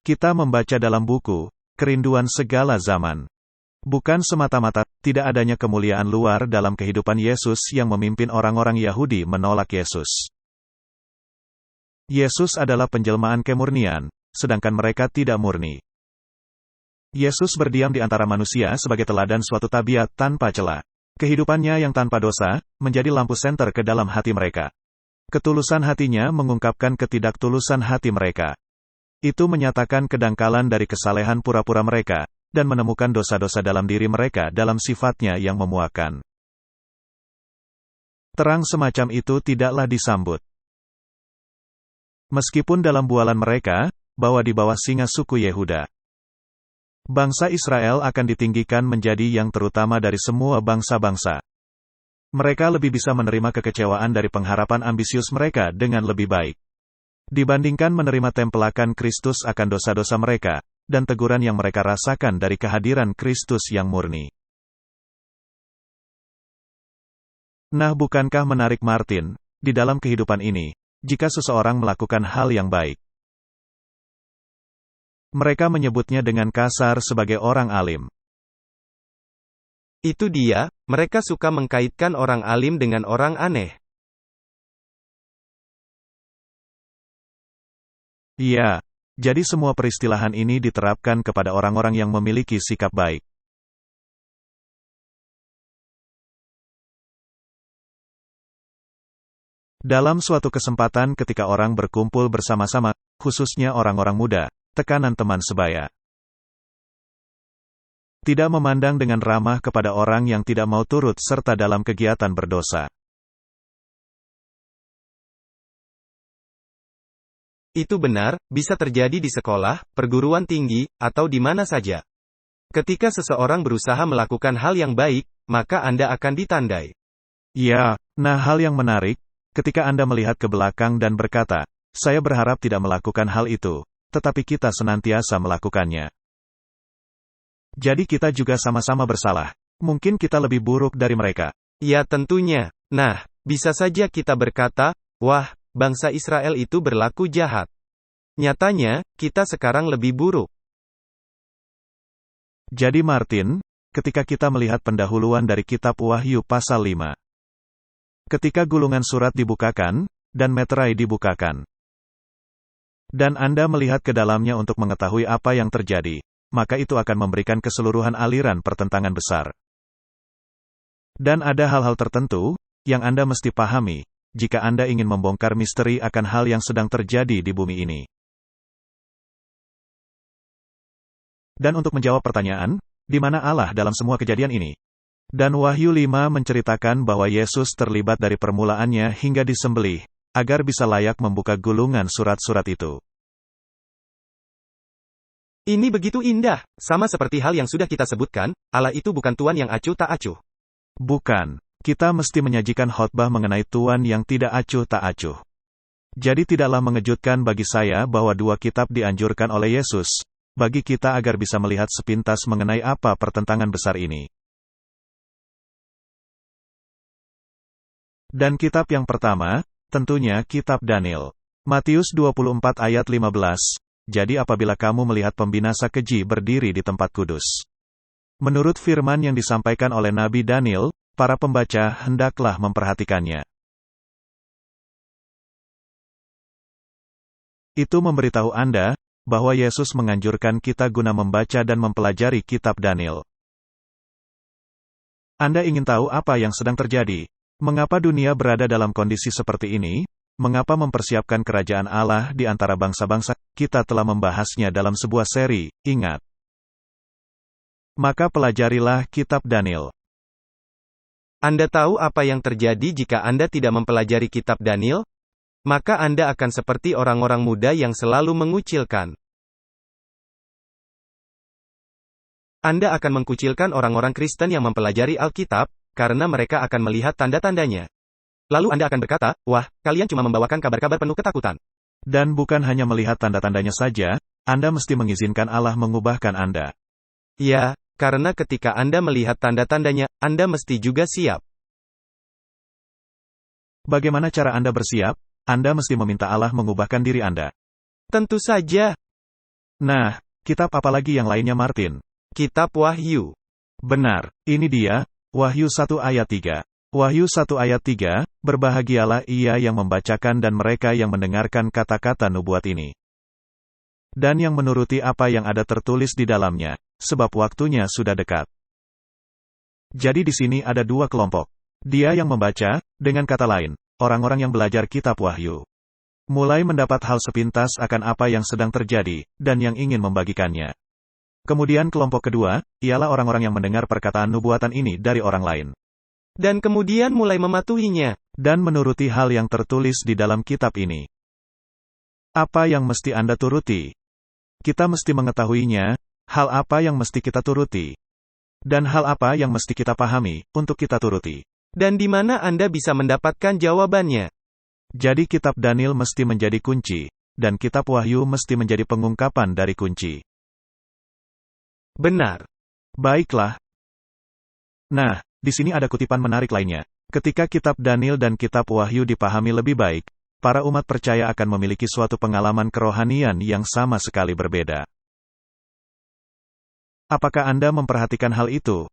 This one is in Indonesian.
Kita membaca dalam buku, Kerinduan Segala Zaman. Bukan semata-mata, tidak adanya kemuliaan luar dalam kehidupan Yesus yang memimpin orang-orang Yahudi menolak Yesus. Yesus adalah penjelmaan kemurnian, sedangkan mereka tidak murni. Yesus berdiam di antara manusia sebagai teladan suatu tabiat tanpa celah. Kehidupannya yang tanpa dosa, menjadi lampu senter ke dalam hati mereka. Ketulusan hatinya mengungkapkan ketidaktulusan hati mereka. Itu menyatakan kedangkalan dari kesalehan pura-pura mereka, dan menemukan dosa-dosa dalam diri mereka dalam sifatnya yang memuakkan. Terang semacam itu tidaklah disambut. Meskipun dalam bualan mereka, bahwa di bawah singa suku Yehuda, bangsa Israel akan ditinggikan menjadi yang terutama dari semua bangsa-bangsa. Mereka lebih bisa menerima kekecewaan dari pengharapan ambisius mereka dengan lebih baik, dibandingkan menerima tempelakan Kristus akan dosa-dosa mereka, dan teguran yang mereka rasakan dari kehadiran Kristus yang murni. Nah, bukankah menarik Martin, di dalam kehidupan ini, jika seseorang melakukan hal yang baik, mereka menyebutnya dengan kasar sebagai orang alim. Itu dia, mereka suka mengkaitkan orang alim dengan orang aneh. Iya, jadi semua peristilahan ini diterapkan kepada orang-orang yang memiliki sikap baik. Dalam suatu kesempatan ketika orang berkumpul bersama-sama, khususnya orang-orang muda, tekanan teman sebaya. Tidak memandang dengan ramah kepada orang yang tidak mau turut serta dalam kegiatan berdosa. Itu benar, bisa terjadi di sekolah, perguruan tinggi, atau di mana saja. Ketika seseorang berusaha melakukan hal yang baik, maka Anda akan ditandai. Ya, nah hal yang menarik, ketika Anda melihat ke belakang dan berkata, saya berharap tidak melakukan hal itu, tetapi kita senantiasa melakukannya. Jadi kita juga sama-sama bersalah. Mungkin kita lebih buruk dari mereka. Ya tentunya. Nah, bisa saja kita berkata, wah, bangsa Israel itu berlaku jahat. Nyatanya, kita sekarang lebih buruk. Jadi Martin, ketika kita melihat pendahuluan dari kitab Wahyu pasal 5. Ketika gulungan surat dibukakan, dan meterai dibukakan, dan Anda melihat ke dalamnya untuk mengetahui apa yang terjadi, maka itu akan memberikan keseluruhan aliran pertentangan besar. Dan ada hal-hal tertentu, yang Anda mesti pahami, jika Anda ingin membongkar misteri akan hal yang sedang terjadi di bumi ini. Dan untuk menjawab pertanyaan, di mana Allah dalam semua kejadian ini? Dan Wahyu 5 menceritakan bahwa Yesus terlibat dari permulaannya hingga disembelih, agar bisa layak membuka gulungan surat-surat itu. Ini begitu indah, sama seperti hal yang sudah kita sebutkan, Allah itu bukan Tuhan yang acuh tak acuh. Bukan, kita mesti menyajikan khotbah mengenai Tuhan yang tidak acuh tak acuh. Jadi tidaklah mengejutkan bagi saya bahwa dua kitab dianjurkan oleh Yesus, bagi kita agar bisa melihat sepintas mengenai apa pertentangan besar ini. Dan kitab yang pertama, tentunya kitab Daniel. Matius 24 ayat 15. Jadi apabila kamu melihat pembinasa keji berdiri di tempat kudus, menurut firman yang disampaikan oleh Nabi Daniel, para pembaca hendaklah memperhatikannya. Itu memberitahu Anda, bahwa Yesus menganjurkan kita guna membaca dan mempelajari kitab Daniel. Anda ingin tahu apa yang sedang terjadi? Mengapa dunia berada dalam kondisi seperti ini? Mengapa mempersiapkan kerajaan Allah di antara bangsa-bangsa? Kita telah membahasnya dalam sebuah seri, ingat. Maka pelajarilah kitab Daniel. Anda tahu apa yang terjadi jika Anda tidak mempelajari kitab Daniel? Maka Anda akan seperti orang-orang muda yang selalu mengucilkan. Anda akan mengkucilkan orang-orang Kristen yang mempelajari Alkitab, karena mereka akan melihat tanda-tandanya. Lalu Anda akan berkata, wah, kalian cuma membawakan kabar-kabar penuh ketakutan. Dan bukan hanya melihat tanda-tandanya saja, Anda mesti mengizinkan Allah mengubahkan Anda. Ya, karena ketika Anda melihat tanda-tandanya, Anda mesti juga siap. Bagaimana cara Anda bersiap? Anda mesti meminta Allah mengubahkan diri Anda. Tentu saja. Nah, kitab apa lagi yang lainnya Martin? Kitab Wahyu. Benar, ini dia, Wahyu 1 ayat 3. Wahyu 1 ayat 3, berbahagialah ia yang membacakan dan mereka yang mendengarkan kata-kata nubuat ini. Dan yang menuruti apa yang ada tertulis di dalamnya, sebab waktunya sudah dekat. Jadi di sini ada dua kelompok. Dia yang membaca, dengan kata lain, orang-orang yang belajar kitab Wahyu. Mulai mendapat hal sepintas akan apa yang sedang terjadi, dan yang ingin membagikannya. Kemudian kelompok kedua, ialah orang-orang yang mendengar perkataan nubuatan ini dari orang lain. Dan kemudian mulai mematuhinya. Dan menuruti hal yang tertulis di dalam kitab ini. Apa yang mesti Anda turuti? Kita mesti mengetahuinya, hal apa yang mesti kita turuti. Dan hal apa yang mesti kita pahami, untuk kita turuti. Dan di mana Anda bisa mendapatkan jawabannya. Jadi kitab Daniel mesti menjadi kunci, dan kitab Wahyu mesti menjadi pengungkapan dari kunci. Benar. Baiklah. Nah, di sini ada kutipan menarik lainnya. Ketika kitab Daniel dan kitab Wahyu dipahami lebih baik, para umat percaya akan memiliki suatu pengalaman kerohanian yang sama sekali berbeda. Apakah Anda memperhatikan hal itu?